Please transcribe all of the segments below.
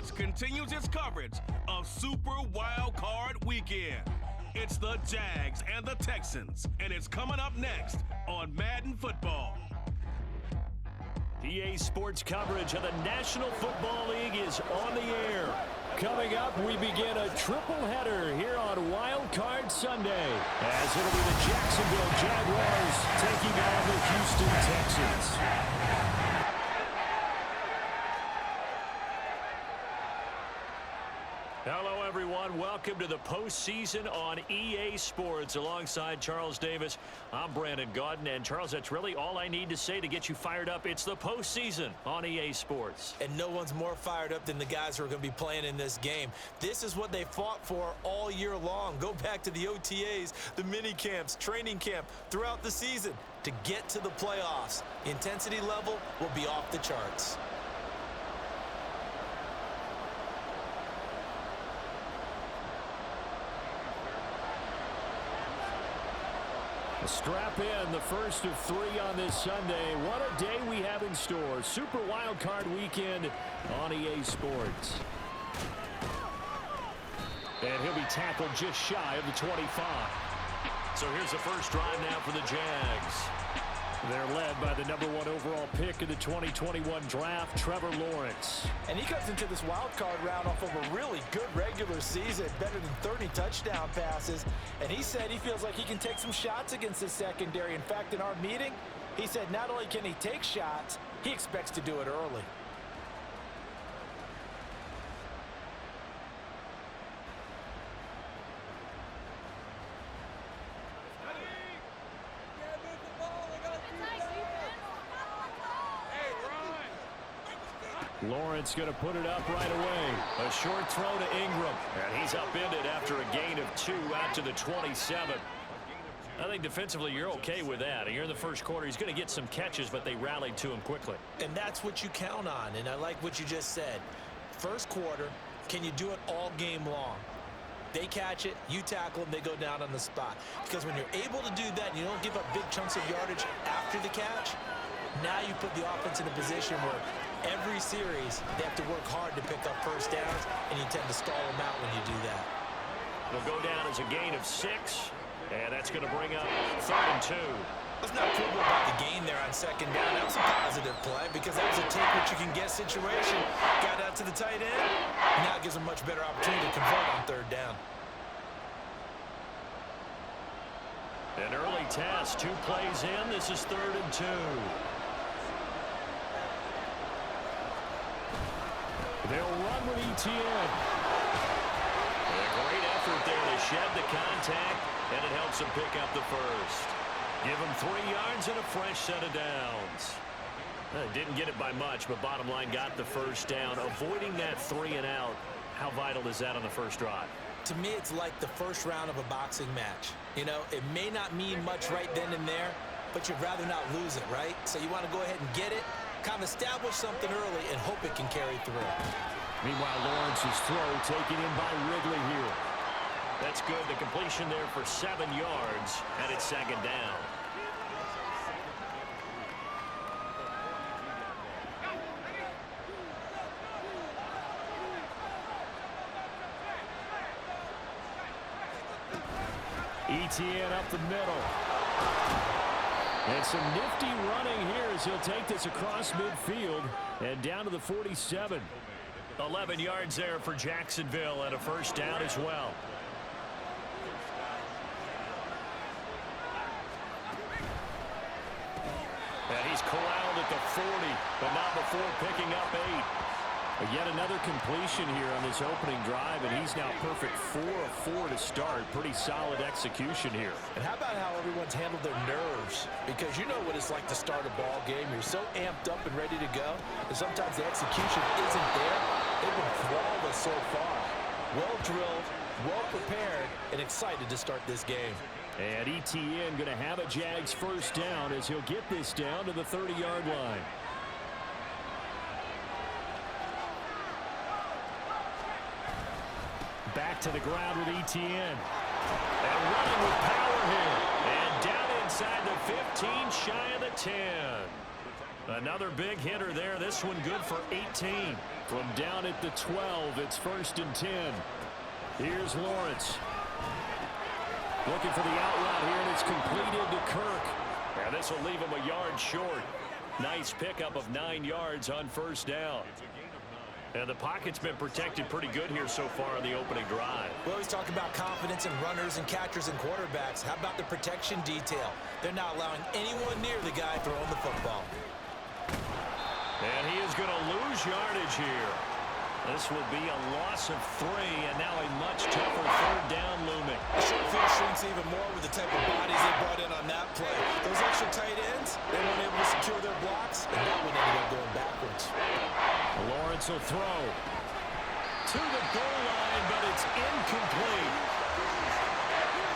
Sports continues its coverage of Super Wildcard Weekend. It's the Jags and the Texans, and it's coming up next on Madden Football. EA Sports coverage of the National Football League is on the air. Coming up, we begin a triple header here on Wild Card Sunday, as it'll be the Jacksonville Jaguars taking on the Houston Texans. Hello, everyone. Welcome to the postseason on EA Sports. Alongside Charles Davis, I'm Brandon Gaudin. And, Charles, that's really all I need to say to get you fired up. It's the postseason on EA Sports. And no one's more fired up than the guys who are going to be playing in this game. This is what they fought for all year long. Go back to the OTAs, the mini camps, training camp, throughout the season to get to the playoffs. The intensity level will be off the charts. Strap in, the first of three on this Sunday. What a day we have in store. Super Wildcard Weekend on EA Sports. And he'll be tackled just shy of the 25. So here's the first drive now for the Jags. They're led by the #1 overall pick in the 2021 draft, Trevor Lawrence. And he comes into this wild card round off of a really good regular season, better than 30 touchdown passes. And he said he feels like he can take some shots against his secondary. In fact, in our meeting, he said not only can he take shots, he expects to do it early. Lawrence going to put it up right away. A short throw to Ingram. And he's upended after a gain of 2 out to the 27. I think defensively you're okay with that. You're in the first quarter. He's going to get some catches, but they rallied to him quickly. And that's what you count on. And I like what you just said. First quarter, can you do it all game long? They catch it, you tackle them, they go down on the spot. Because when you're able to do that and you don't give up big chunks of yardage after the catch, now you put the offense in a position where every series they have to work hard to pick up first downs, and you tend to stall them out when you do that. It'll go down as a gain of 6, and that's going to bring up 3rd and 2. Let's not quibble about the gain there on second down. That was a positive play because that was a take what you can get situation. Got out to the tight end. Now it gives a much better opportunity to convert on 3rd down. An early test, 2 plays in. This is 3rd and 2. They'll run with ETN. A great effort there to shed the contact, and it helps him pick up the first. Give him 3 yards and a fresh set of downs. Didn't get it by much, but bottom line got the first down. Avoiding that 3 and out, how vital is that on the first drive? To me, it's like the first round of a boxing match. You know, it may not mean much right then and there, but you'd rather not lose it, right? So you want to go ahead and get it, kind of establish something early, and hope it can carry through. Meanwhile, Lawrence's throw taken in by Ridley here. That's good. The completion there for 7 yards, and it's 2nd down. ETN up the middle. And some nifty running here as he'll take this across midfield and down to the 47. 11 yards there for Jacksonville and a first down as well. And he's corralled at the 40, but not before picking up 8. Yet another completion here on this opening drive, and he's now perfect 4 of 4 to start. Pretty solid execution here. And how about how everyone's handled their nerves? Because you know what it's like to start a ball game. You're so amped up and ready to go, and sometimes the execution isn't there. They've been flawless so far. Well drilled, well prepared, and excited to start this game. And ETN going to have a Jags first down as he'll get this down to the 30-yard line. Back to the ground with ETN. And running with power here. And down inside the 15, shy of the 10. Another big hitter there. This one good for 18. From down at the 12, it's 1st and 10. Here's Lawrence. Looking for the out route here, and it's completed to Kirk. And this will leave him a yard short. Nice pickup of 9 yards on 1st down. And the pocket's been protected pretty good here so far on the opening drive. We always talk about confidence in runners and catchers and quarterbacks. How about the protection detail? They're not allowing anyone near the guy throwing the football. And he is going to lose yardage here. This will be a loss of 3, and now a much tougher 3rd down looming. The short field shrinks even more with the type of bodies they brought in on that play. Those extra tight ends, they weren't able to secure their blocks, and that one ended up going backwards. Lawrence will throw to the goal line, but it's incomplete.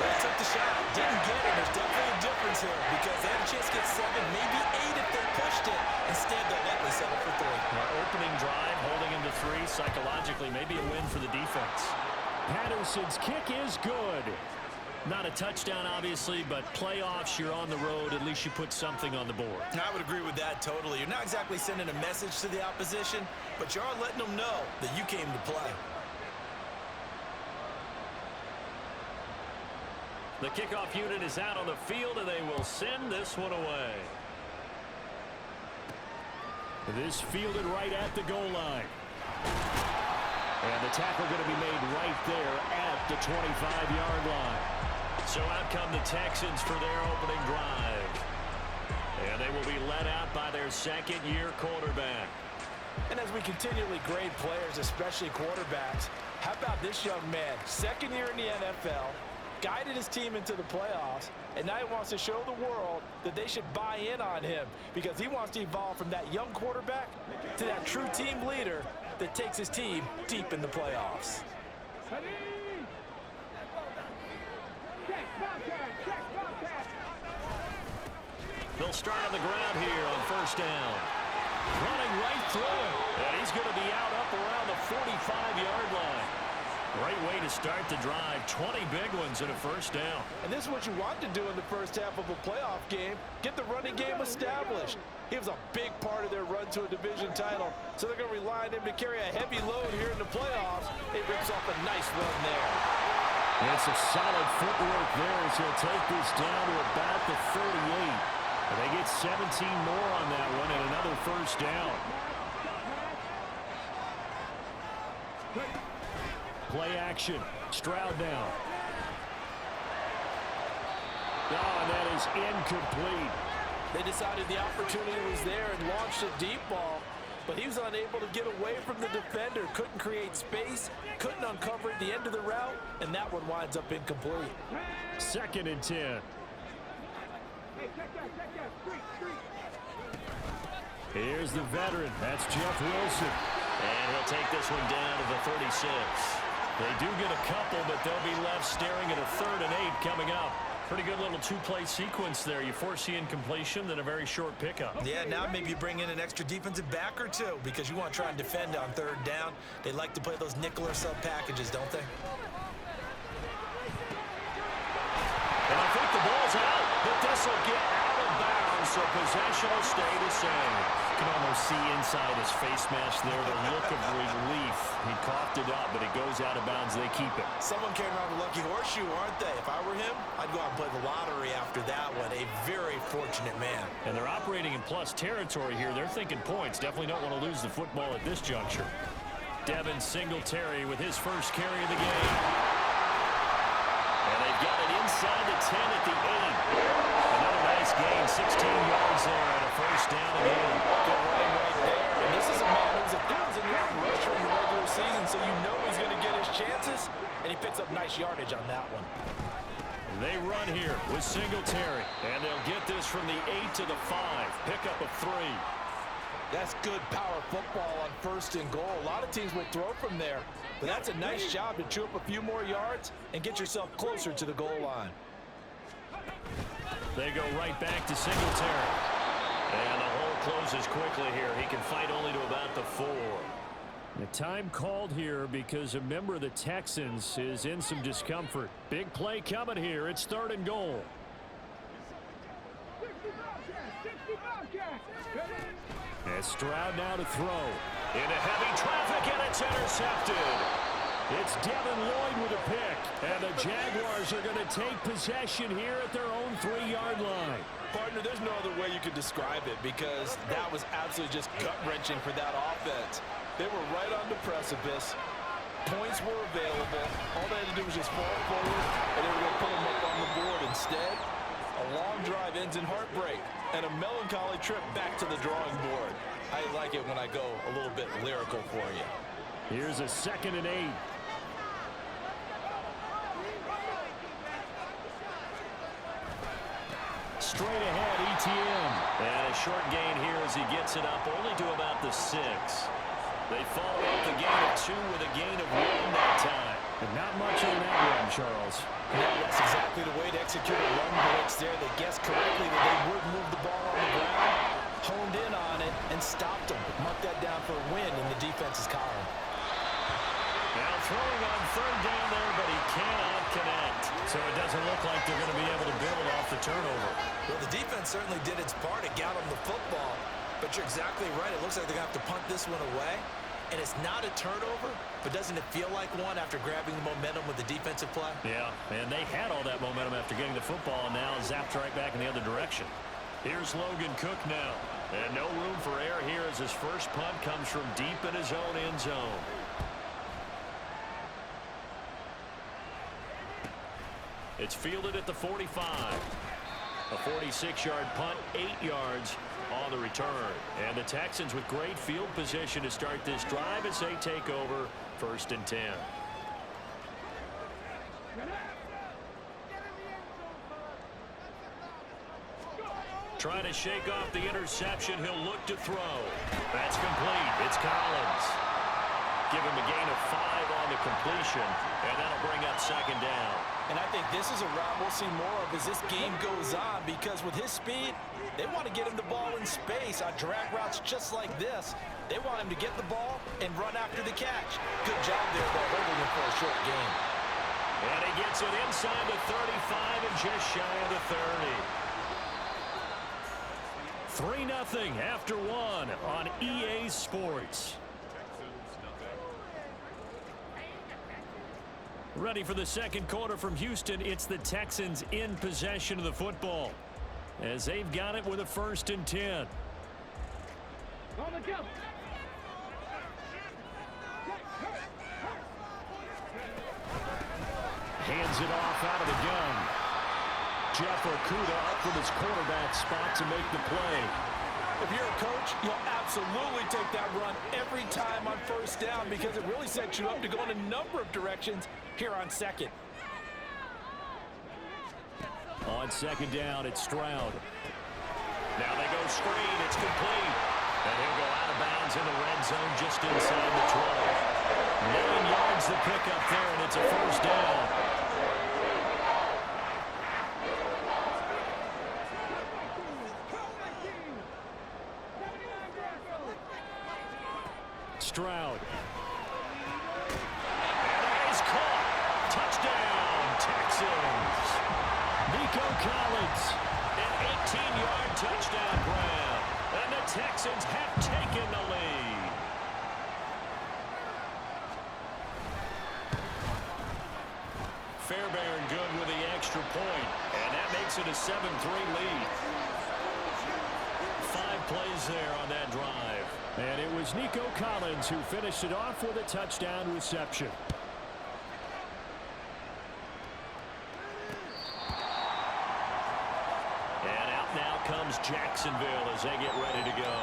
They took the shot, didn't get it. There's definitely a difference here because they had a chance to get 7, maybe 8 if they pushed it. Instead, they'll likely settle for 3. Our opening drive, holding him to 3, psychologically, maybe a win for the defense. Patterson's kick is good. Not a touchdown, obviously, but playoffs, you're on the road. At least you put something on the board. I would agree with that totally. You're not exactly sending a message to the opposition, but you are letting them know that you came to play. The kickoff unit is out on the field, and they will send this one away. This fielded right at the goal line. And the tackle going to be made right there at the 25-yard line. So out come the Texans for their opening drive. And they will be led out by their 2nd-year quarterback. And as we continually grade players, especially quarterbacks, how about this young man, 2nd year in the NFL, guided his team into the playoffs, and now he wants to show the world that they should buy in on him because he wants to evolve from that young quarterback to that true team leader that takes his team deep in the playoffs. They'll start on the ground here on 1st down. Running right through him, and he's going to be out up around the 45-yard line. Great way to start the drive. 20 big ones in a 1st down. And this is what you want to do in the first half of a playoff game. Get the running game established. He was a big part of their run to a division title. So they're going to rely on him to carry a heavy load here in the playoffs. He rips off a nice run there. And some solid footwork there as he'll take this down to about the 38. And they get 17 more on that one and another 1st down. Play action. Stroud down. Oh, and that is incomplete. They decided the opportunity was there and launched a deep ball, but he was unable to get away from the defender. Couldn't create space, couldn't uncover at the end of the route, and that one winds up incomplete. 2nd and 10. Here's the veteran. That's Jeff Wilson. And he'll take this one down to the 36. They do get a couple, but they'll be left staring at a 3rd and 8 coming up. Pretty good little 2-play sequence there. You force the incompletion, then a very short pickup. Yeah, now maybe you bring in an extra defensive back or 2 because you want to try and defend on 3rd down. They like to play those nickel or sub packages, don't they? And I think the ball's out, but this will get out of bounds, so possession will stay the same. You can almost see inside his face mask there the look of relief. He coughed it up, but it goes out of bounds. They keep it. Someone came around with a lucky horseshoe, aren't they? If I were him, I'd go out and play the lottery after that one. A very fortunate man. And they're operating in plus territory here. They're thinking points. Definitely don't want to lose the football at this juncture. Devin Singletary with his first carry of the game. And they've got it inside the 10 at the 8. Another nice gain, 16 yards there and a 1st down again. Good running right there. And this is a man who's a 1,000-yard rusher in the regular season, so you know he's going to get his chances, and he picks up nice yardage on that one. They run here with Singletary, and they'll get this from the 8 to the 5. Pick up a 3. That's good power football on 1st and goal. A lot of teams will throw from there, but that's a nice job to chew up a few more yards and get yourself closer to the goal line. They go right back to Singletary. And the hole closes quickly here. He can fight only to about the 4. The time called here because a member of the Texans is in some discomfort. Big play coming here. It's 3rd and goal. 60 Bobcats! 60 Bobcats! As Stroud now to throw. Into heavy traffic, and it's intercepted. It's Devin Lloyd with a pick. And the Jaguars are going to take possession here at their own 3-yard line. Partner, there's no other way you could describe it because that was absolutely just gut-wrenching for that offense. They were right on the precipice. Points were available. All they had to do was just fall forward, and they were going to put them up on the board. Instead, a long drive ends in heartbreak and a melancholy trip back to the drawing board. I like it when I go a little bit lyrical for you. Here's a 2nd and 8. Straight ahead, ETN. And a short gain here as he gets it up only to about the 6. They follow up the gain of 2 with a gain of 1 that time. And not much on that run, Charles. No, that's exactly the way to execute a run blitz there. They guessed correctly that they would move the ball on the ground, honed in on it, and stopped them. Mark that down for a win in the defense's column. Now throwing on 3rd down there, but he cannot connect. So it doesn't look like they're going to be able to build off the turnover. Well, the defense certainly did its part to get them the football, but you're exactly right. It looks like they're going to have to punt this one away. And it's not a turnover, but doesn't it feel like one after grabbing the momentum with the defensive play? Yeah, and they had all that momentum after getting the football, and now zapped right back in the other direction. Here's Logan Cook now. And no room for error here as his first punt comes from deep in his own end zone. It's fielded at the 45. A 46-yard punt, 8 yards on the return. And the Texans with great field position to start this drive as they take over 1st and 10. Trying to shake off the interception. He'll look to throw. That's complete. It's Collins. Give him a gain of 5 on the completion, and that'll bring up 2nd down. And I think this is a route we'll see more of as this game goes on, because with his speed, they want to get him the ball in space on drag routes just like this. They want him to get the ball and run after the catch. Good job there, though, holding him for a short gain. And he gets it inside the 35 and just shy of the 30. 3-0 after 1 on EA Sports. Ready for the 2nd quarter from Houston. It's the Texans in possession of the football as they've got it with a 1st and 10. Hands it off out of the gun. Jeff Okudah up from his quarterback spot to make the play. If you're a coach, you'll absolutely take that run every time on 1st down because it really sets you up to go in a number of directions here on 2nd. On 2nd down, it's Stroud. Now they go screen. It's complete. And he'll go out of bounds in the red zone just inside the 12. 9 yards to pick up there, and it's a 1st down. Stroud. And he's caught. Touchdown, Texans. Nico Collins, an 18-yard touchdown grab. And the Texans have taken the lead. Fairbairn good with the extra point. And that makes it a 7-3 lead. 5 plays there on that drive. And it was Nico Collins who finished it off with a touchdown reception. And out now comes Jacksonville as they get ready to go.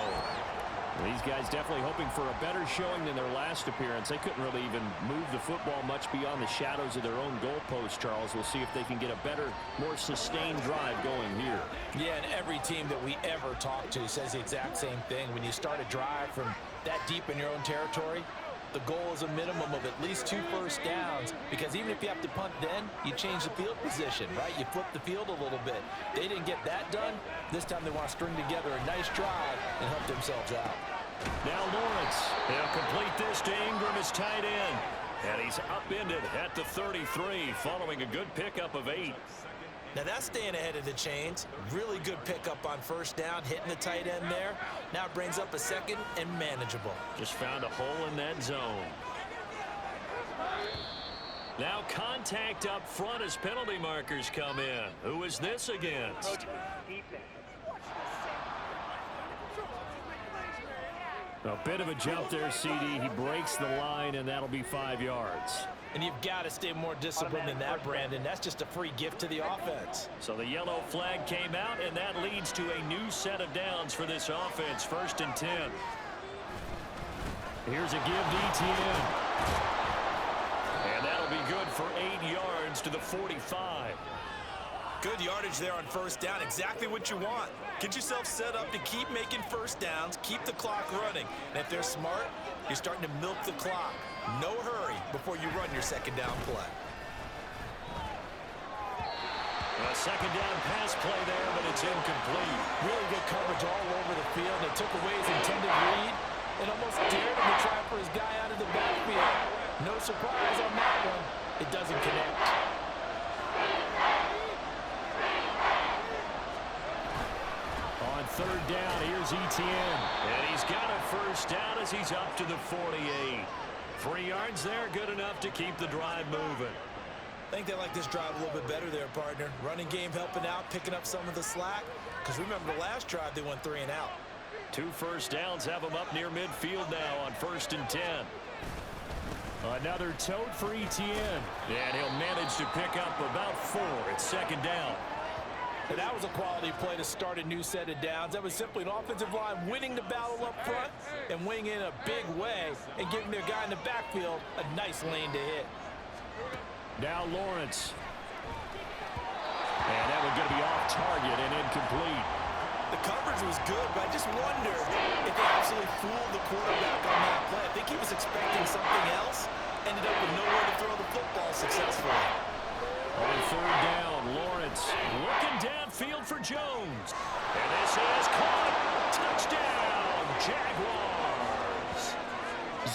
These guys definitely hoping for a better showing than their last appearance. They couldn't really even move the football much beyond the shadows of their own goalpost, Charles. We'll see if they can get a better, more sustained drive going here. Yeah, and every team that we ever talk to says the exact same thing. When you start a drive from that deep in your own territory, the goal is a minimum of at least 2 first downs, because even if you have to punt then, you change the field position, right? You flip the field a little bit. They didn't get that done. This time they want to string together a nice drive and help themselves out. Now Lawrence, he'll complete this to Ingram as tight end. And he's upended at the 33 following a good pickup of 8. Now that's staying ahead of the chains. Really good pickup on first down, hitting the tight end there. Now it brings up a second and manageable. Just found a hole in that zone. Now contact up front as penalty markers come in. Who is this against? A bit of a jump there, CD. He breaks the line, and that'll be 5 yards. And you've got to stay more disciplined than that, Brandon. That's just a free gift to the offense. So the yellow flag came out, and that leads to a new set of downs for this offense. 1st and 10. Here's a give to ETN. And that'll be good for 8 yards to the 45. Good yardage there on first down. Exactly what you want. Get yourself set up to keep making first downs, keep the clock running. And if they're smart, you're starting to milk the clock. No hurry before you run your second down play. A second down pass play there, but it's incomplete. Really good coverage all over the field. It took away his intended read and almost dared him to try for his guy out of the backfield. No surprise on that one. It doesn't connect. On third down, here's ETN. And he's got a first down as he's up to the 48. 3 yards there, good enough to keep the drive moving. I think they like this drive a little bit better there, partner. Running game helping out, picking up some of the slack. Because remember the last drive, they went 3 and out. 2 first downs have them up near midfield now on 1st and 10. Another tote for ETN. And he'll manage to pick up about 4 at second down. And that was a quality play to start a new set of downs. That was simply an offensive line winning the battle up front and winning in a big way and giving their guy in the backfield a nice lane to hit. Now Lawrence. And that one's going to be off target and incomplete. The coverage was good, but I just wonder if they absolutely fooled the quarterback on that play. I think he was expecting something else, ended up with nowhere to throw the football successfully. On third down, Lawrence looking downfield for Jones. And this is caught. Touchdown, Jaguars.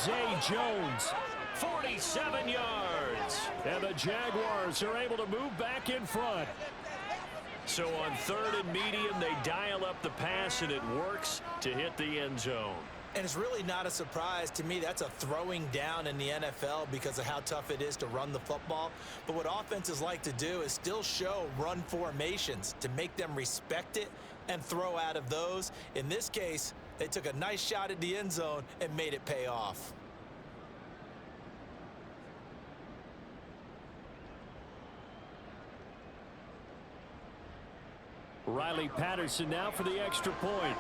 Zay Jones, 47 yards. And the Jaguars are able to move back in front. So on 3rd and medium, they dial up the pass, and it works to hit the end zone. And it's really not a surprise to me. That's a throwing down in the NFL because of how tough it is to run the football. But what offenses like to do is still show run formations to make them respect it and throw out of those. In this case, they took a nice shot at the end zone and made it pay off. Riley Patterson now for the extra point.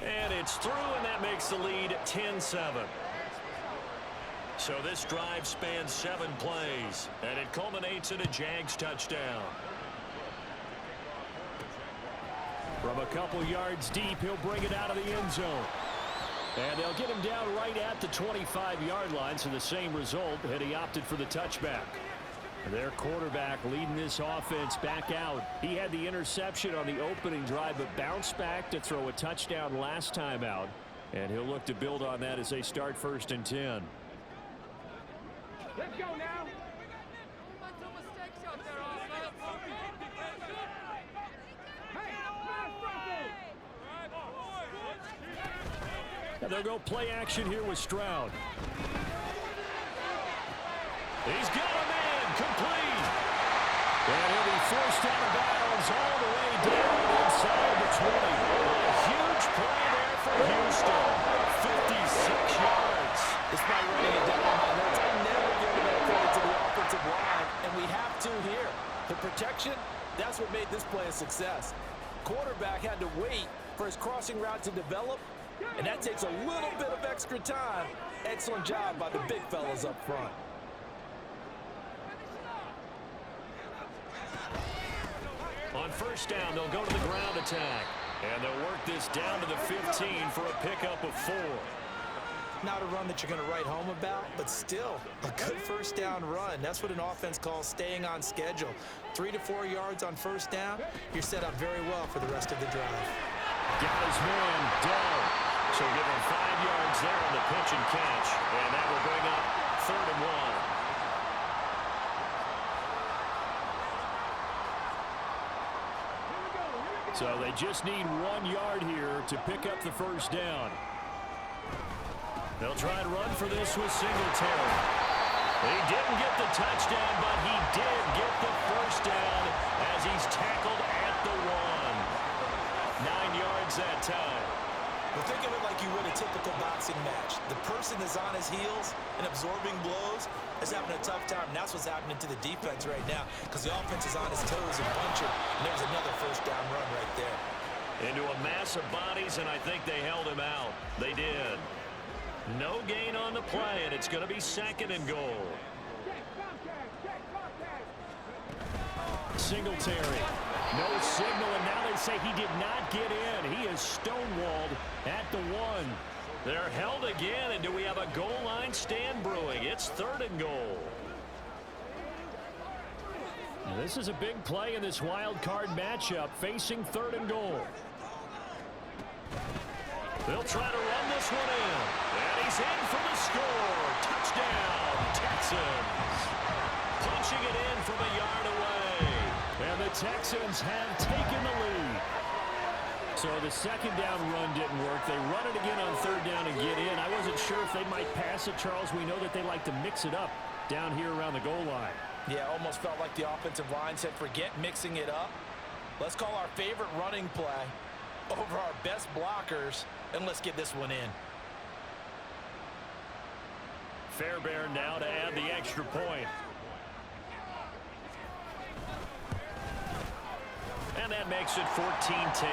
And it's through, and that makes the lead 10-7. So this drive spans 7 plays, and it culminates in a Jags touchdown. From a couple yards deep, he'll bring it out of the end zone. And they'll get him down right at the 25-yard line, so the same result, and he opted for the touchback. Their quarterback leading this offense back out. He had the interception on the opening drive, but bounced back to throw a touchdown last time out. And he'll look to build on that as they start 1st and 10. Let's go now. And they'll go play action here with Stroud. He's got him in, complete. And he'll be forced out of bounds all the way down inside the 20. A huge play there for Houston. 56 yards. Despite running it down on my notes, I never give that credit to the offensive line, and we have to here. The protection, that's what made this play a success. Quarterback had to wait for his crossing route to develop, and that takes a little bit of extra time. Excellent job by the big fellas up front. On first down, they'll go to the ground attack. And they'll work this down to the 15 for a pickup of 4. Not a run that you're going to write home about, but still a good first down run. That's what an offense calls staying on schedule. 3 to 4 yards on first down, you're set up very well for the rest of the drive. Got his man down. So give him 5 yards there on the pitch and catch. And that will bring up 3rd and 1. So they just need 1 yard here to pick up the first down. They'll try and run for this with Singletary. He didn't get the touchdown, but he did get the first down as he's tackled at the 1. 9 yards that time. Well, think of it like you would a typical boxing match. The person is on his heels and absorbing blows is having a tough time. And that's what's happening to the defense right now because the offense is on his toes and punching. And there's another first down run right there. Into a mass of bodies, and I think they held him out. They did. No gain on the play, and it's going to be 2nd and goal. Singletary. No signal, and now they say he did not get in. He is stonewalled at the 1. They're held again, and do we have a goal line stand brewing? It's 3rd and goal. Now, this is a big play in this wild card matchup, facing 3rd and goal. They'll try to run this one in, and he's in for the score. Touchdown, Texans. Punching it in from a yard away. And the Texans have taken the lead. So the 2nd down run didn't work. They run it again on 3rd down and get in. I wasn't sure if they might pass it, Charles. We know that they like to mix it up down here around the goal line. Yeah, almost felt like the offensive line said, forget mixing it up. Let's call our favorite running play over our best blockers, and let's get this one in. Fairbairn now to add the extra point. And that makes it 14-10.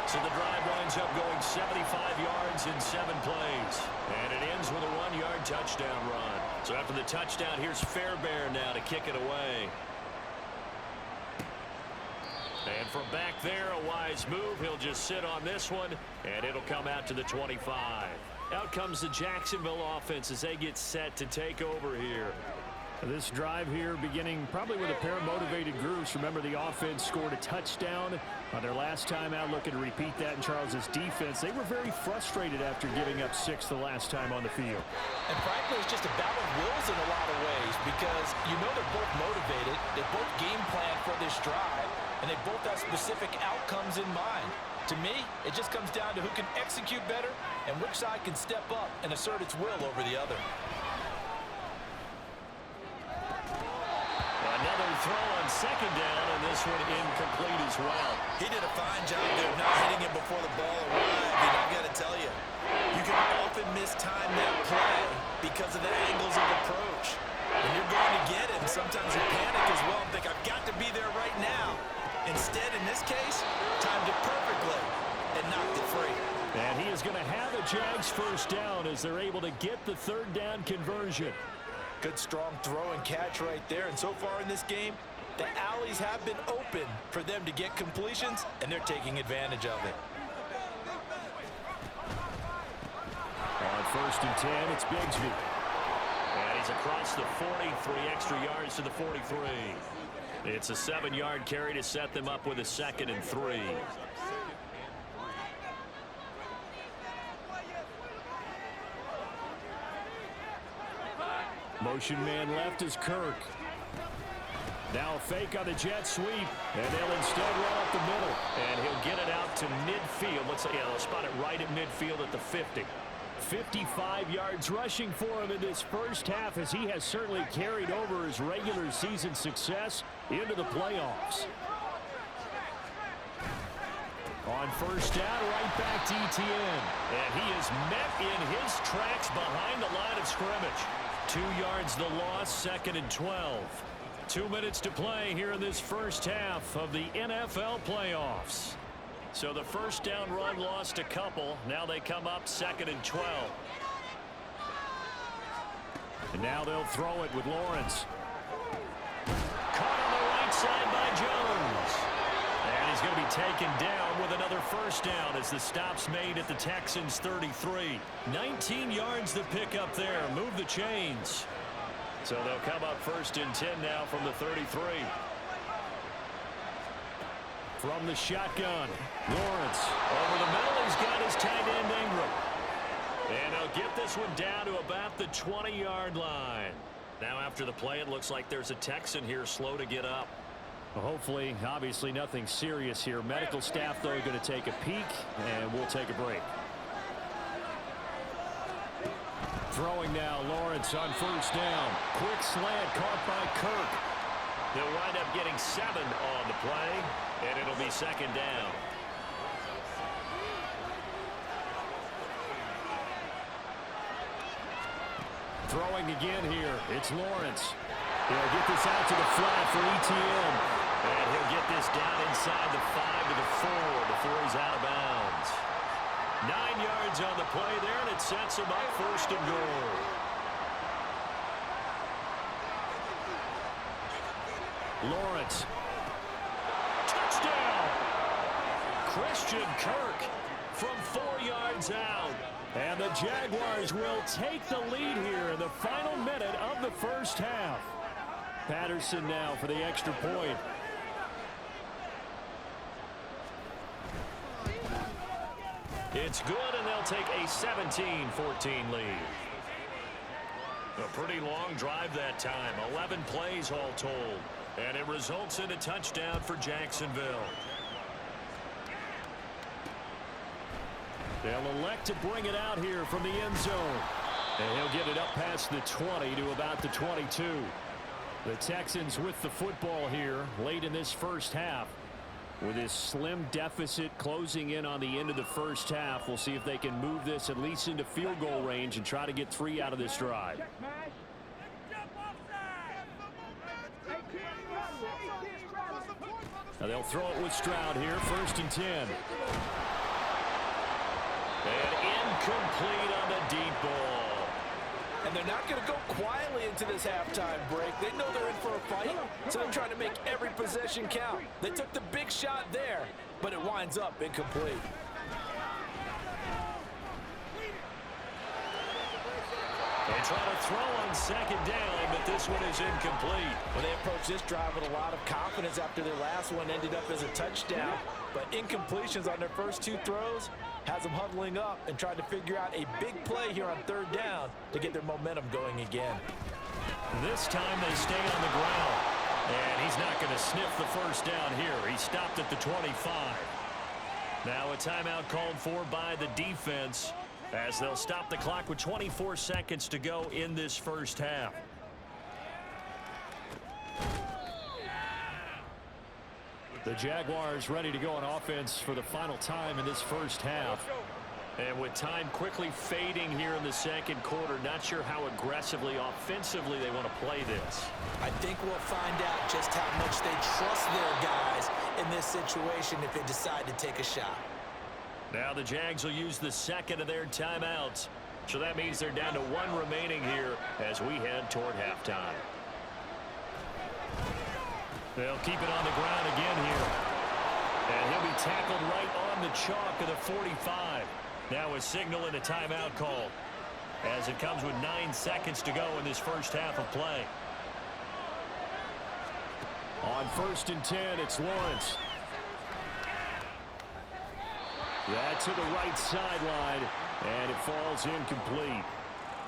So the drive winds up going 75 yards in 7 plays. And it ends with a 1-yard touchdown run. So after the touchdown, here's Fairbairn now to kick it away. And from back there, a wise move. He'll just sit on this one, and it'll come out to the 25. Out comes the Jacksonville offense as they get set to take over here. This drive here beginning probably with a pair of motivated groups. Remember, the offense scored a touchdown on their last time out, looking to repeat that in Charles's defense. They were very frustrated after giving up 6 the last time on the field. And frankly, it's just a battle of wills in a lot of ways because you know they're both motivated. They both game plan for this drive, and they both have specific outcomes in mind. To me, it just comes down to who can execute better and which side can step up and assert its will over the other. Another throw on 2nd down, and this one incomplete as well. He did a fine job there not hitting it before the ball arrived. And I got to tell you, you can often mistime that play because of the angles of approach. When you're going to get it, and sometimes you panic as well and think, I've got to be there right now. Instead, in this case, timed it perfectly and knocked it free. And he is going to have a Jags first down as they're able to get the 3rd down conversion. Good strong throw and catch right there. And so far in this game, the alleys have been open for them to get completions, and they're taking advantage of it. On 1st and 10, it's Bigsby. And he's across the 40, 3 extra yards to the 43. It's a 7-yard carry to set them up with a 2nd and 3. Motion man left is Kirk. Now a fake on the jet sweep, and they'll instead run up the middle. And he'll get it out to midfield. Let's say, yeah, they'll spot it right at midfield at the 50. 55 yards rushing for him in this first half as he has certainly carried over his regular season success into the playoffs. On 1st down, right back to Etienne. And he is met in his tracks behind the line of scrimmage. 2 yards the loss, 2nd and 12. 2 minutes to play here in this first half of the NFL playoffs. So the first down run lost a couple. Now they come up 2nd and 12. And now they'll throw it with Lawrence. Caught on the right side by Jones. And he's going to be taken down with another first down as the stop's made at the Texans 33. 19 yards to pick up there. Move the chains. So they'll come up 1st and 10 now from the 33. From the shotgun, Lawrence over the middle. He's got his tight end Ingram. And he'll get this one down to about the 20-yard line. Now after the play, it looks like there's a Texan here slow to get up. Well, hopefully, obviously nothing serious here. Medical staff, though, are going to take a peek, and we'll take a break. Throwing now, Lawrence on first down. Quick slant caught by Kirk. They'll wind up getting 7 on the play, and it'll be second down. Throwing again here, it's Lawrence. He'll get this out to the flat for ETN. And he'll get this down inside the 5 to the 4 before he's out of bounds. 9 yards on the play there, and it sets him up first and goal. Lawrence. Touchdown! Christian Kirk from 4 yards out. And the Jaguars will take the lead here in the final minute of the first half. Patterson now for the extra point. It's good, and they'll take a 17-14 lead. A pretty long drive that time, 11 plays all told, and it results in a touchdown for Jacksonville. They'll elect to bring it out here from the end zone, and he'll get it up past the 20 to about the 22. The Texans with the football here late in this first half. With this slim deficit closing in on the end of the first half, we'll see if they can move this at least into field goal range and try to get 3 out of this drive. Now they'll throw it with Stroud here, 1st and 10. And incomplete on the deep ball. And they're not going to go quietly into this halftime break. They know they're in for a fight, so they're trying to make every possession count. They took the big shot there, but it winds up incomplete. They try to throw on 2nd down, but this one is incomplete. Well, they approached this drive with a lot of confidence after their last one ended up as a touchdown. But incompletions on their first 2 throws has them huddling up and trying to figure out a big play here on 3rd down to get their momentum going again. This time they stay on the ground. And he's not going to sniff the first down here. He stopped at the 25. Now a timeout called for by the defense, as they'll stop the clock with 24 seconds to go in this first half. The Jaguars ready to go on offense for the final time in this first half. And with time quickly fading here in the second quarter, not sure how aggressively, offensively they want to play this. I think we'll find out just how much they trust their guys in this situation if they decide to take a shot. Now the Jags will use the second of their timeouts. So that means they're down to 1 remaining here as we head toward halftime. They'll keep it on the ground again here. And he'll be tackled right on the chalk of the 45. Now a signal and a timeout call as it comes with 9 seconds to go in this first half of play. On 1st and 10, it's Lawrence. That to the right sideline, and it falls incomplete.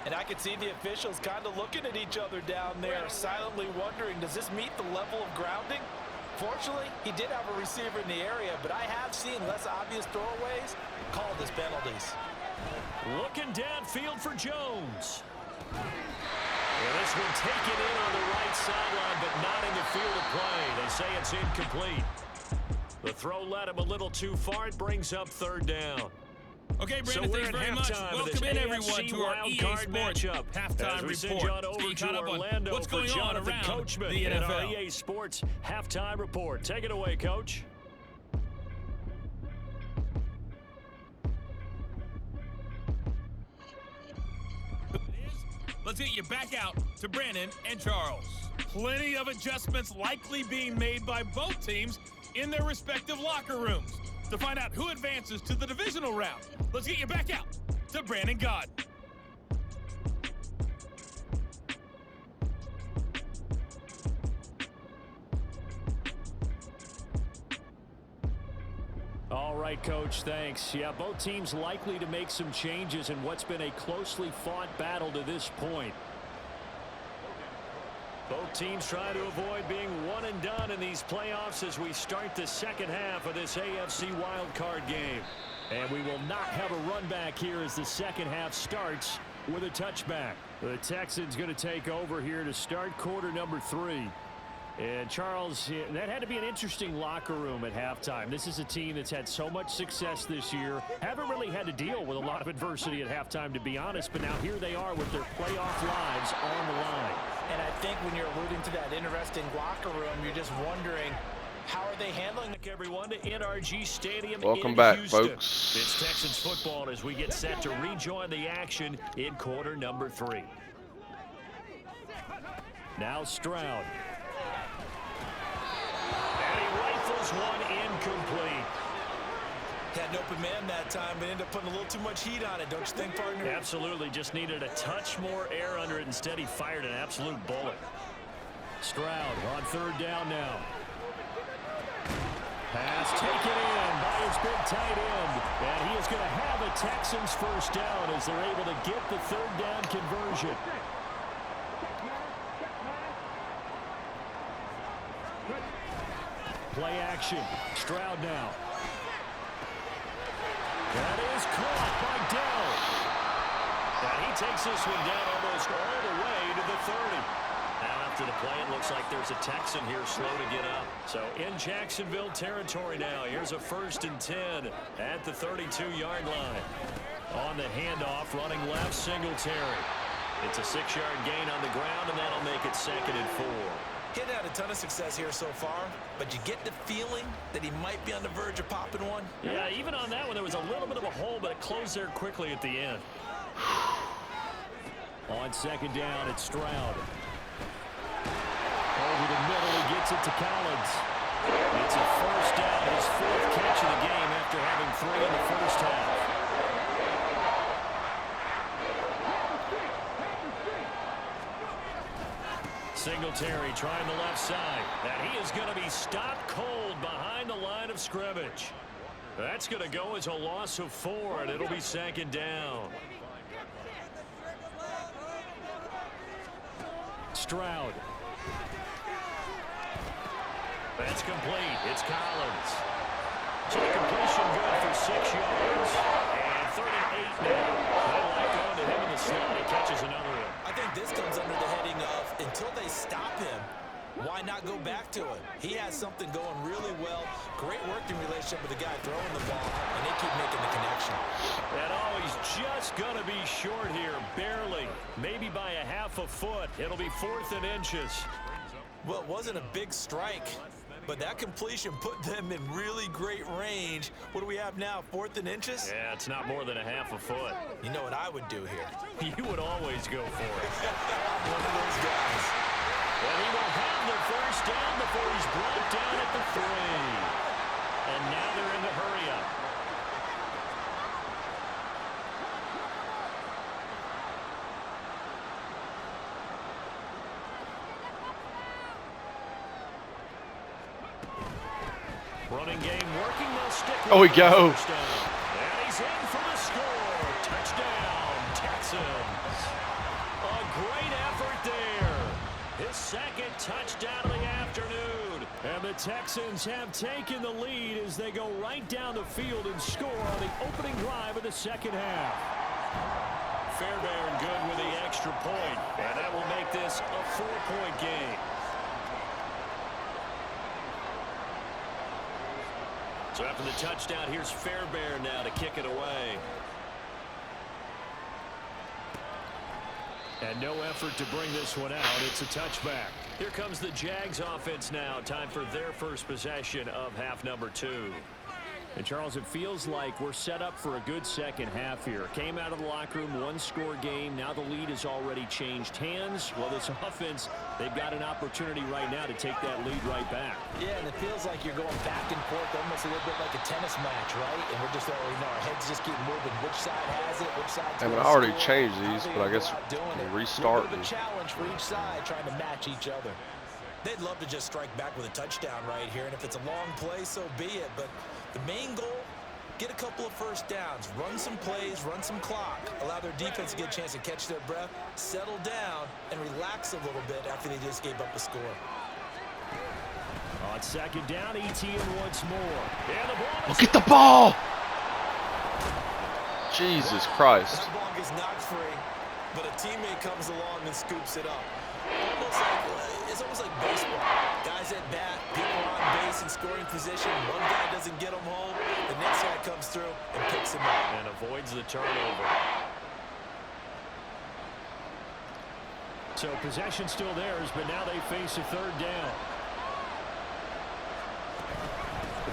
And I can see the officials kind of looking at each other down there, silently wondering, does this meet the level of grounding? Fortunately, he did have a receiver in the area, but I have seen less obvious throwaways called as penalties. Looking downfield for Jones. Well, this one taken in on the right sideline, but not in the field of play. They say it's incomplete. The throw led him a little too far. It brings up 3rd down. Okay, Brandon, thanks very much. Welcome in, everyone, to our EA Sports matchup. halftime report. Over to Orlando what's going on around Coachman the NFL. Our EA Sports halftime report. Take it away, Coach. Let's get you back out to Brandon and Charles. Plenty of adjustments likely being made by both teams in their respective locker rooms. To find out who advances to the divisional round, let's get you back out to Brandon God. All right, Coach, thanks. Yeah, both teams likely to make some changes in what's been a closely fought battle to this point. Both teams trying to avoid being one and done in these playoffs as we start the second half of this AFC Wildcard game. And we will not have a run back here as the second half starts with a touchback. The Texans going to take over here to start quarter number 3. And Charles, that had to be an interesting locker room at halftime. This is a team that's had so much success this year. Haven't really had to deal with a lot of adversity at halftime, to be honest. But now here they are with their playoff lives on the line. And I think when you're alluding to that interesting locker room, you're just wondering, how are they handling it? Everyone to NRG Stadium. Welcome back, Houston. folks. It's Texans football as we get set to rejoin the action in quarter number 3. Now Stroud. And he rifles one incomplete. Had an open man that time, but ended up putting a little too much heat on it, don't you think, partner? Absolutely. Just needed a touch more air under it. Instead, he fired an absolute bullet. Stroud on third down now. Pass taken in by his big tight end. And he is going to have a Texans first down as they're able to get the third down conversion. Play action. Stroud now. That is caught by Dell. And he takes this one down almost all the way to the 30. Now after the play, it looks like there's a Texan here slow to get up. So in Jacksonville territory now. Here's a 1st and 10 at the 32-yard line. On the handoff, running left, Singletary. It's a 6-yard gain on the ground, and that'll make it 2nd and 4. Getting had a ton of success here so far, but you get the feeling that he might be on the verge of popping one. Yeah, even on that one, there was a little bit of a hole, but it closed there quickly at the end. On 2nd down, it's Stroud. Over the middle, he gets it to Collins. It's a first down, his 4th catch of the game after having 3 in the first half. Singletary trying the left side. And he is going to be stopped cold behind the line of scrimmage. That's going to go as a loss of 4, and it'll be 2nd down. Stroud. That's complete. It's Collins. So the completion good for 6 yards. And 3rd and 8 now. They like going to him in the slot. He catches another one. I think this comes under the heading of, until they stop him, why not go back to him? He has something going really well. Great working relationship with the guy throwing the ball, and they keep making the connection. And he's just going to be short here, barely. Maybe by a half a foot. It'll be 4th and inches. Well, it wasn't a big strike, but that completion put them in really great range. What do we have now, 4th and inches? Yeah, it's not more than a half a foot. You know what I would do here? You would always go for it. One of those guys. And he will have the first down before he's brought down at the 3. And now they're in the hurry-up. Running game working, they'll stick with Oh, we go. And he's in for the score. Touchdown, Texans. A great effort there. His 2nd touchdown of the afternoon. And the Texans have taken the lead as they go right down the field and score on the opening drive of the second half. Fairbairn good with the extra point. And that will make this a 4-point game. So after the touchdown, here's Fairbairn now to kick it away. And no effort to bring this one out. It's a touchback. Here comes the Jags offense now. Time for their first possession of half number 2. And, Charles, it feels like we're set up for a good second half here. Came out of the locker room, 1-score game. Now the lead has already changed hands. Well, this offense, they've got an opportunity right now to take that lead right back. Yeah, and it feels like you're going back and forth almost a little bit like a tennis match, right? And we're just, our heads just keep moving. Which side has it? Which side? I mean, I already changed these, but I guess we'll restart. A challenge for each side, trying to match each other. They'd love to just strike back with a touchdown right here, and if it's a long play, so be it. But the main goal get a couple of first downs, run some plays, run some clock, allow their defense to get a chance to catch their breath, settle down, and relax a little bit after they just gave up a score. On second down, ETN once more. And the ball Look at the ball! Jesus Christ. That ball gets knocked free, but a teammate comes along and scoops it up. It's almost like baseball. Guys at bat, people on base in scoring position. One guy doesn't get them home, the next guy comes through and picks him up. and avoids the turnover. So possession still theirs, but now they face a third down.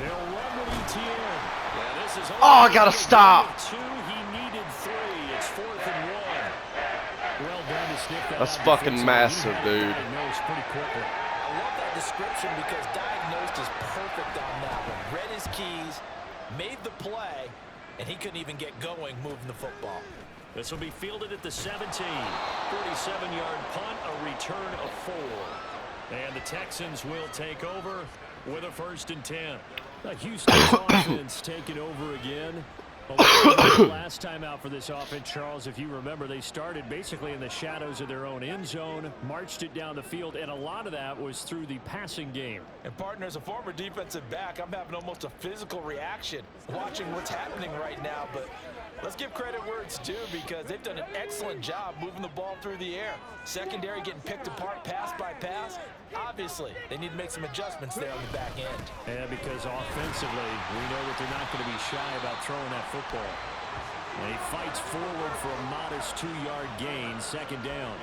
They'll run with ETN. Yeah, this is Oh, I gotta stop. 2, he needed 3. It's 4th and 1. Well done to sniff that That's out fucking defensively. massive, He dude. diagnosed pretty quickly. I love that description because diagnosed is perfect on that one. Read his keys, made the play, and he couldn't even get going moving the football. This will be fielded at the 17. 47-yard punt, a return of 4. And the Texans will take over with a 1st and 10. Houston's offense taking over again. Last time out for this offense, Charles, if you remember, they started basically in the shadows of their own end zone, marched it down the field, and a lot of that was through the passing game. And partner, as a former defensive back, I'm having almost a physical reaction watching what's happening right now. But let's give credit where it's due because they've done an excellent job moving the ball through the air. Secondary getting picked apart pass by pass. Obviously, they need to make some adjustments there on the back end. And because offensively, we know that they're not going to be shy about throwing that football. And he fights forward for a modest 2-yard gain, 2nd down.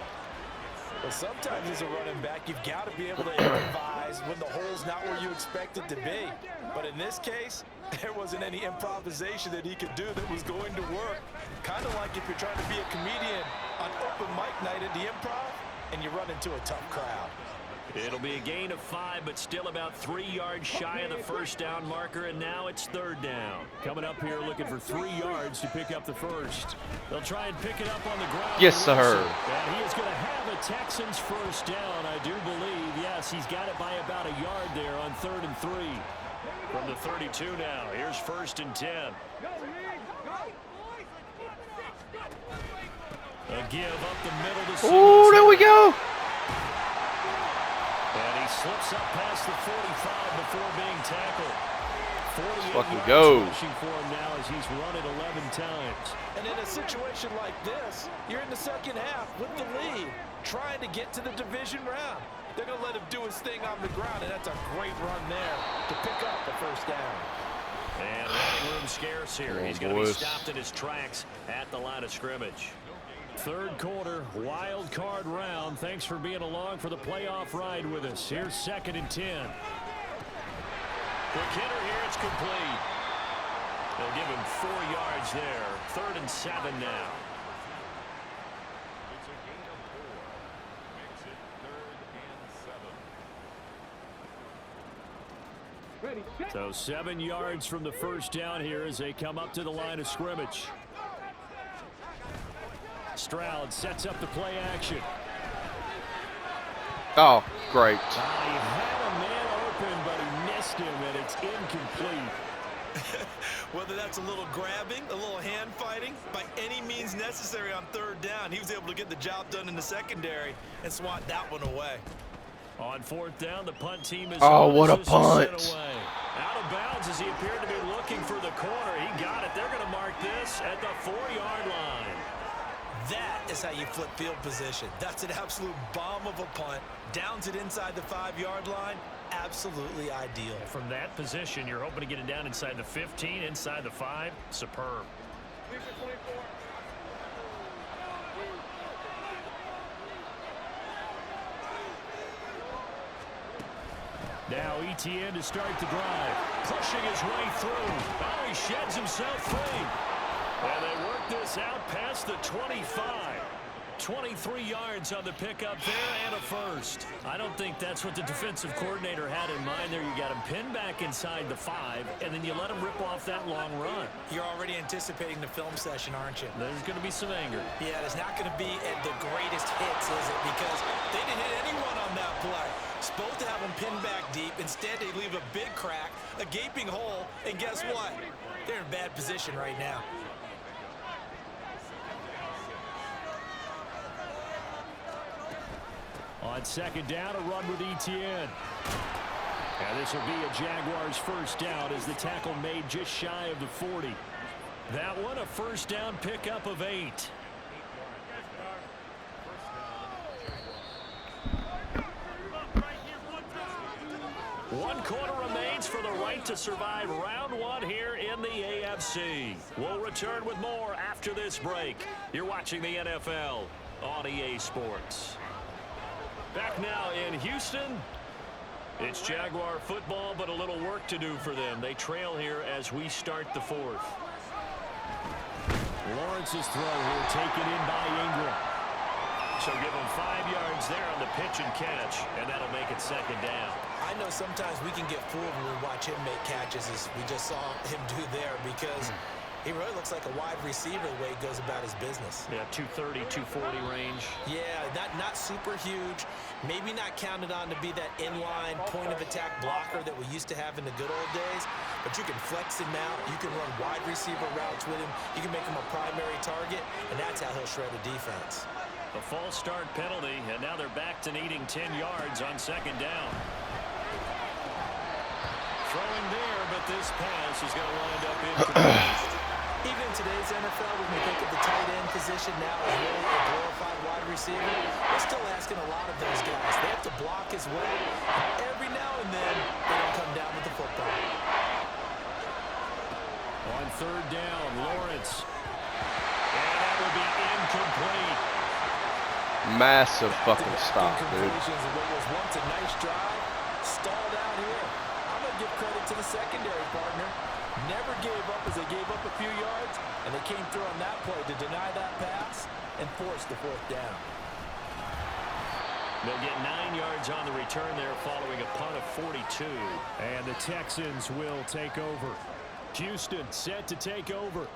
Well, sometimes as a running back, you've got to be able to improvise when the hole's not where you expect it to be. But in this case, there wasn't any improvisation that he could do that was going to work. Kind of like if you're trying to be a comedian on open mic night at the Improv and you run into a tough crowd. It'll be a gain of 5, but still about 3 yards shy of the 1st down marker, and now it's 3rd down. Coming up here looking for 3 yards to pick up the 1st. They'll try and pick it up on the ground. Yes, sir. And he is going to have a Texans 1st down, I do believe. Yes, he's got it by about a yard there on 3rd and 3. From the 32 now, here's 1st and 10. A give up the middle to Oh, there we go. And he slips up past the 45 before being tackled. 48 fucking yards go. rushing for him now as he's run it 11 times. And in a situation like this, you're in the second half with the lead, trying to get to the division round. They're going to let him do his thing on the ground, and that's a great run there to pick up the 1st down. And running room scarce here. Oh, He's going to be boys. stopped in his tracks at the line of scrimmage. 3rd quarter, wild card round. Thanks for being along for the playoff ride with us. Here's 2nd and 10. Quick hitter here, it's complete. They'll give him 4 yards there. 3rd and 7 now. So 7 yards from the 1st down here as they come up to the line of scrimmage. Stroud sets up the play action. Oh, great. He had a man open, but he missed him, and it's incomplete. Whether that's a little grabbing, a little hand fighting, by any means necessary on 3rd down, he was able to get the job done in the secondary and swat that one away. On 4th down, the punt team is Oh, on what a as this is sent punt. away. Out of bounds as he appeared to be looking for the corner. He got it. They're going to mark this at the 4-yard line. That is how you flip field position. That's an absolute bomb of a punt. Downs it inside the 5-yard line. Absolutely ideal. From that position, you're hoping to get it down inside the 15, inside the 5. Superb. Now ETN to start the drive. Pushing his way through. Oh, he sheds himself free. And they work this out past the 25. 23 yards on the pickup there and a 1st. I don't think that's what the defensive coordinator had in mind there. You got him pinned back inside the 5, and then you let him rip off that long run. You're already anticipating the film session, aren't you? There's going to be some anger. Yeah, it's not going to be at the greatest hits, is it? Because they didn't hit anyone on that play. Supposed to have them pinned back deep. Instead, they leave a big crack, a gaping hole, and guess what? They're in bad position right now. On second down, a run with Etienne. And this will be a Jaguars first down as the tackle made just shy of the 40. That one, a first down pickup of 8. One quarter remains for the right to survive round 1 here in the AFC. We'll return with more after this break. You're watching the NFL on EA Sports. Back now in Houston. It's Jaguar football, but a little work to do for them. They trail here as we start the 4th. Lawrence's throw here taken in by Ingram. So give him 5 yards there on the pitch and catch, and that'll make it second down. I know sometimes we can get fooled when we watch him make catches, as we just saw him do there, because he really looks like a wide receiver the way he goes about his business. Yeah, 230, 240 range. Yeah, not super huge. Maybe not counted on to be that inline point-of-attack blocker that we used to have in the good old days, but you can flex him out. You can run wide receiver routes with him. You can make him a primary target, and that's how he'll shred a defense. A false start penalty, and now they're back to needing 10 yards on second down. Throwing there, but this pass is going to wind up incomplete. Even in today's NFL, when we think of the tight end position now as really a glorified wide receiver, we're still asking a lot of those guys. They have to block as well. And every now and then, they don't come down with the football. On third down, Lawrence. And that will be incomplete. Massive fucking stop, dude. Incompletions of what was once a nice drive, stalled out here. I'm going to give credit to the secondary partner. Never gave up as they gave up a few yards, and they came through on that play to deny that pass and force the 4th down. They'll get 9 yards on the return there following a punt of 42. And the Texans will take over. Houston set to take over.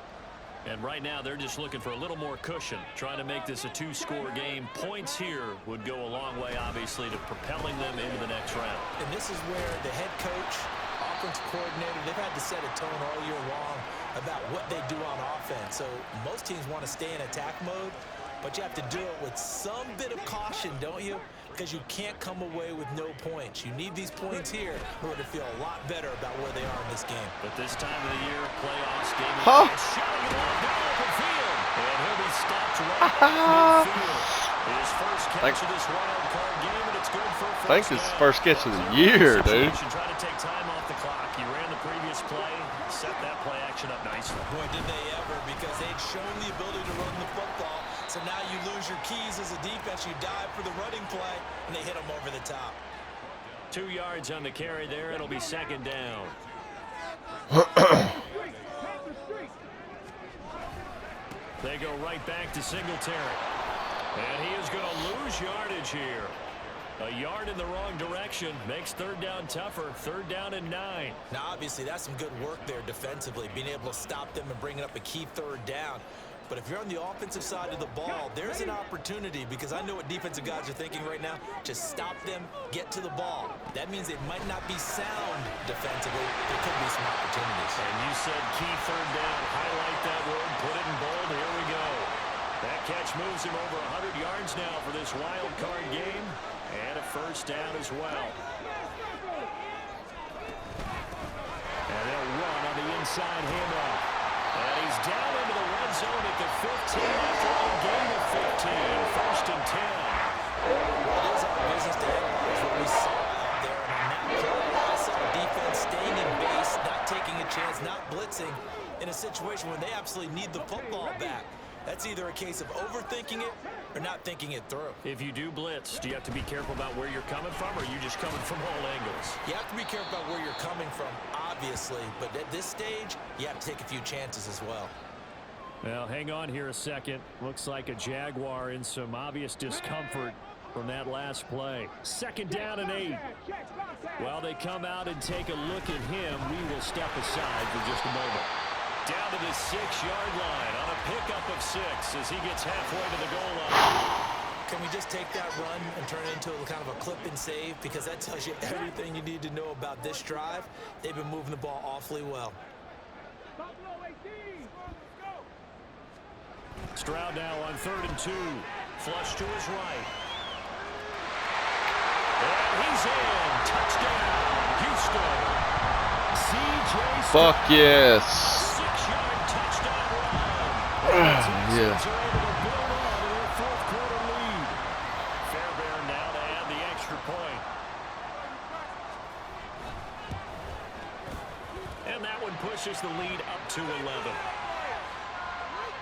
And right now they're just looking for a little more cushion, trying to make this a 2-score game. Points here would go a long way, obviously, to propelling them into the next round. And this is where the head coach, offensive coordinator, they've had to set a tone all year long about what they do on offense. So most teams want to stay in attack mode, but you have to do it with some bit of caution, don't you? Because you can't come away with no points. You need these points here in order to feel a lot better about where they are in this game. But this time of the year, playoffs, game Huh? shot it off down open field. And he'll be stopped right at midfield. His first catch of this wildcard game, and it's good for a I think it's his first catch of the year, dude. Trying to take time off the clock. He ran the previous play, set that play action up nicely. Boy, did they ever, because they'd shown the ability to run the football. So now you lose your keys as a defense. You dive for the running play, and they hit them over the top. 2 yards on the carry there. It'll be second down. They go right back to Singletary. And he is going to lose yardage here. A yard in the wrong direction makes third down tougher. Third down and 9. Now, obviously, that's some good work there defensively, being able to stop them and bringing up a key third down. But if you're on the offensive side of the ball, there's an opportunity, because I know what defensive guys are thinking right now. Just stop them, get to the ball. That means it might not be sound defensively. There could be some opportunities. And you said key third down. Highlight that word. Put it in bold. Here we go. That catch moves him over 100 yards now for this wild card game. And a first down as well. And they'll run on the inside handoff. And he's down into the red zone at the 15 after a gain of 15. First and 10. Well, it is our business to analyze what we saw out there. And on that play, I saw a defense staying in base, not taking a chance, not blitzing in a situation where they absolutely need the football back. That's either a case of overthinking it or not thinking it through. If you do blitz, do you have to be careful about where you're coming from, or are you just coming from all angles? You have to be careful about where you're coming from, obviously, but at this stage, you have to take a few chances as well. Well, hang on here a second. Looks like a Jaguar in some obvious discomfort from that last play. Second down and 8. While they come out and take a look at him, we will step aside for just a moment. Down to the 6-yard line on a pickup of 6 as he gets halfway to the goal line. Can we just take that run and turn it into a kind of a clip and save? Because that tells you everything you need to know about this drive. They've been moving the ball awfully well. Stroud now on 3rd and 2. Flush to his right. And he's in. Touchdown, Houston. C.J. Fuck yes. 6-yard touchdown run. Yeah. Texans are able to build on to their 4th quarter lead. Fairbairn now to add the extra point. And that one pushes the lead up to 11.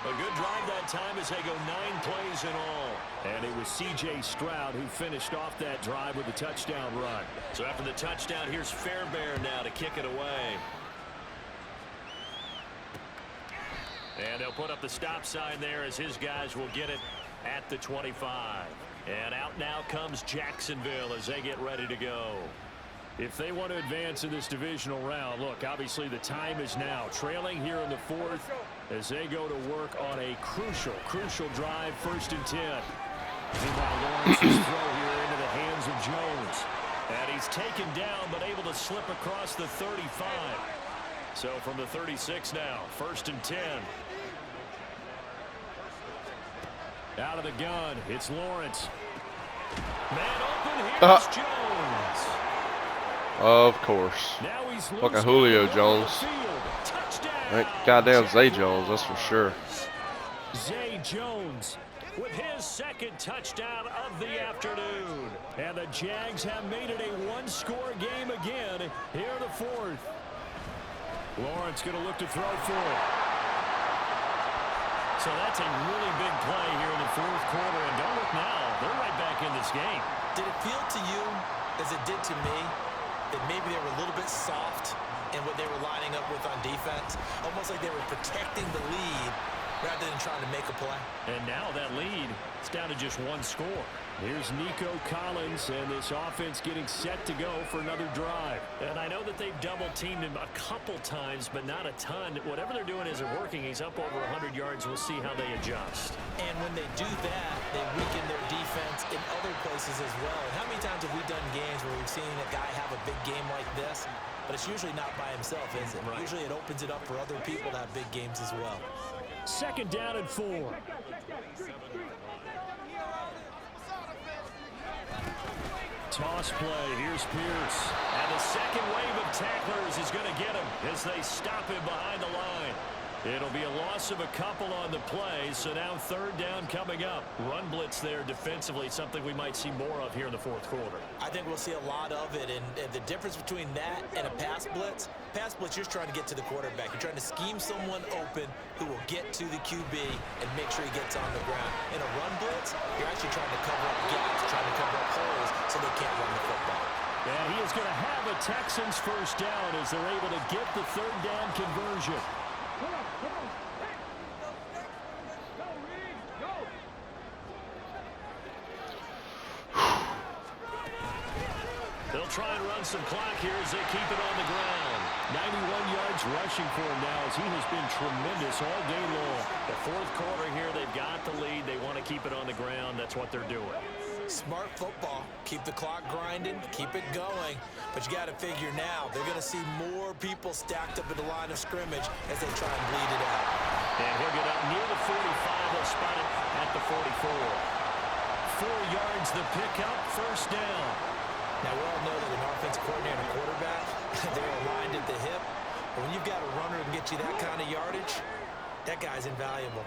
A good drive that time as they go 9 plays in all. And it was C.J. Stroud who finished off that drive with a touchdown run. So after the touchdown, here's Fairbairn now to kick it away. And they'll put up the stop sign there as his guys will get it at the 25. And out now comes Jacksonville as they get ready to go. If they want to advance in this divisional round, look, obviously the time is now. Trailing here in the 4th as they go to work on a crucial drive, 1st and 10. Meanwhile, Lawrence's throw here into the hands of Jones. And he's taken down but able to slip across the 35. So from the 36 now, 1st and 10. Out of the gun, it's Lawrence. Man open, here's Jones. Of course. Fucking Julio Jones. That goddamn Zay Jones, that's for sure. Zay Jones with his 2nd touchdown of the afternoon. And the Jags have made it a 1-score game again here in the 4th. Lawrence going to look to throw for it. So that's a really big play here in the 4th quarter. And don't look now, they're right back in this game. Did it feel to you, as it did to me, that maybe they were a little bit soft in what they were lining up with on defense? Almost like they were protecting the lead rather than trying to make a play. And now that lead is down to just 1 score. Here's Nico Collins, and this offense getting set to go for another drive. And I know that they've double-teamed him a couple times, but not a ton. Whatever they're doing isn't working. He's up over 100 yards. We'll see how they adjust. And when they do that, they weaken their defense in other places as well. And how many times have we done games where we've seen a guy have a big game like this? But it's usually not by himself, is it? Right. Usually it opens it up for other people to have big games as well. 2nd down and 4. Toss play. Here's Pierce. And the 2nd wave of tacklers is going to get him as they stop him behind the line. It'll be a loss of a couple on the play, so now 3rd down coming up. Run blitz there defensively, something we might see more of here in the 4th quarter. I think we'll see a lot of it, and the difference between that and a pass blitz, you're just trying to get to the quarterback. You're trying to scheme someone open who will get to the QB and make sure he gets on the ground. In a run blitz, you're actually trying to cover up gaps, trying to cover up holes so they can't run the football. And he is going to have a Texans 1st down as they're able to get the 3rd down conversion. They'll try and run some clock here as they keep it on the ground. 91 yards rushing for him now as he has been tremendous all day long. The 4th quarter here, they've got the lead. They want to keep it on the ground. That's what they're doing. Smart football. Keep the clock grinding. Keep it going. But you got to figure now, they're going to see more people stacked up at the line of scrimmage as they try and bleed it out. And he'll get up near the 45. They'll spot it at the 44. 4 yards the pickup, 1st down. Now, we all know that an offensive coordinator and a quarterback, they're aligned at the hip. But when you've got a runner and get you that kind of yardage, that guy's invaluable.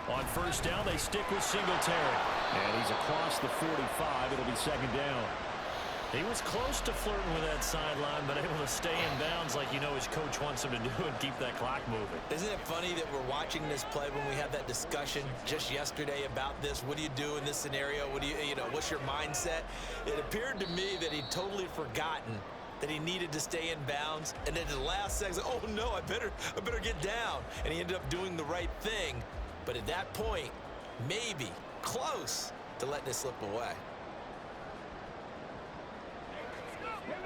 On 1st down, they stick with Singletary. And he's across the 45. It'll be 2nd down. He was close to flirting with that sideline, but able to stay in bounds like his coach wants him to do and keep that clock moving. Isn't it funny that we're watching this play when we had that discussion just yesterday about this? What do you do in this scenario? What do what's your mindset? It appeared to me that he'd totally forgotten that he needed to stay in bounds, and then the last second, oh no, I better get down. And he ended up doing the right thing. But at that point, maybe close to letting it slip away.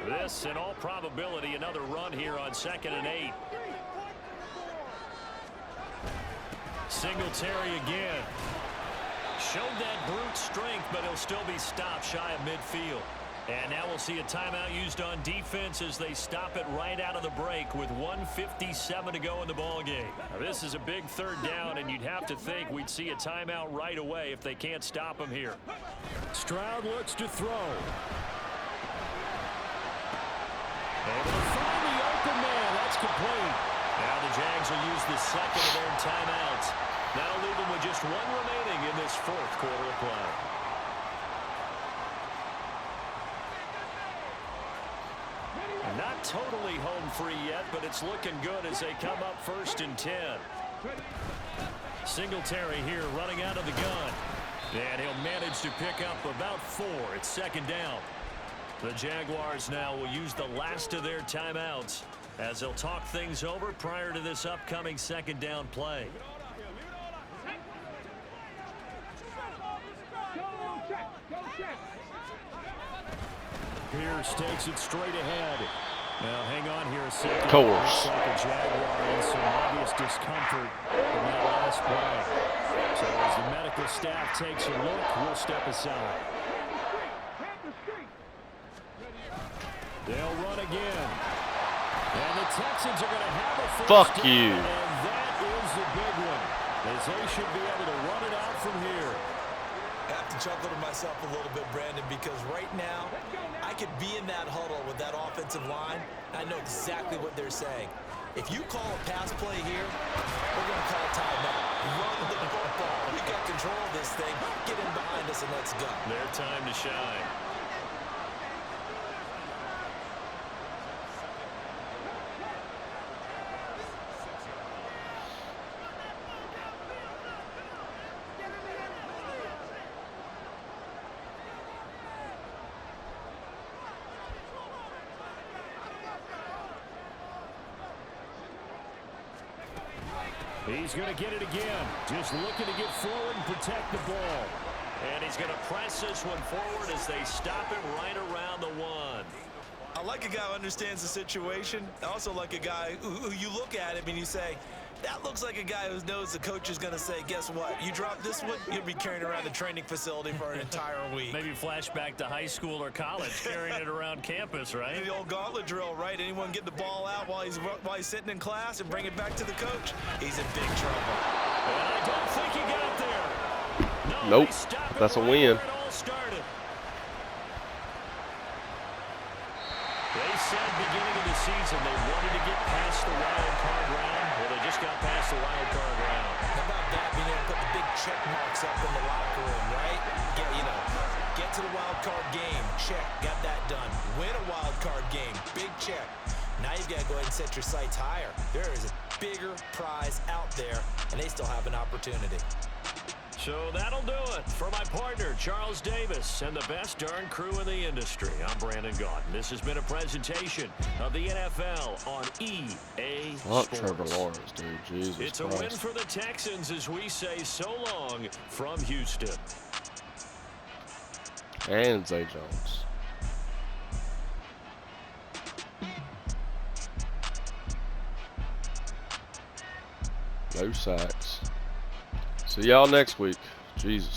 This, in all probability, another run here on 2nd and 8. Singletary again. Showed that brute strength, but he'll still be stopped shy of midfield. And now we'll see a timeout used on defense as they stop it right out of the break with 1:57 to go in the ballgame. This is a big third down, and you'd have to think we'd see a timeout right away if they can't stop him here. Stroud looks to throw. Able to find the open man. That's complete. Now the Jags will use the second of their timeouts. That'll leave them with just one remaining in this fourth quarter of play. Not totally home free yet, but it's looking good as they come up 1st and 10. Singletary here running out of the gun. And he'll manage to pick up about 4. It's 2nd down. The Jaguars now will use the last of their timeouts as they'll talk things over prior to this upcoming 2nd down play. Pierce takes it straight ahead. Now hang on here a second. Of course. Like a Jaguar in some obvious discomfort in that last play. So as the medical staff takes a look, we'll step aside. They'll run again. And the Texans are going to have a first Fuck down, you. and that is the big one, as they should be able to run it out from here. I have to chuckle to myself a little bit, Brandon, because right now I could be in that huddle with that offensive line. I know exactly what they're saying. If you call a pass play here, we're going to call timeout. Run the football. We got control of this thing. Get in behind us and let's go. Their time to shine. He's going to get it again. Just looking to get forward and protect the ball. And he's going to press this one forward as they stop him right around the 1. I like a guy who understands the situation. I also like a guy who you look at him and you say, that looks like a guy who knows the coach is going to say, guess what? You drop this one, you'll be carrying around the training facility for an entire week. Maybe flashback to high school or college, carrying it around campus, right? The old gauntlet drill, right? Anyone get the ball out while he's sitting in class and bring it back to the coach? He's in big trouble. And I don't think he got there. No, Nope. That's a win. They said beginning of the season they wanted to get past the wild card round. Well, they just got past the wild card round. How about that? Being able to put the big check marks up in the locker room, right? Get to the wild card game. Check. Got that done. Win a wild card game. Big check. Now you've got to go ahead and set your sights higher. There is a bigger prize out there, and they still have an opportunity. So that'll do it for my partner, Charles Davis, and the best darn crew in the industry. I'm Brandon Gaunt. This has been a presentation of the NFL on EA Fuck Sports. Trevor Lawrence, dude. Jesus It's Christ. a win for the Texans as we say so long from Houston. And Zay Jones. No sacks. See y'all next week. Jesus.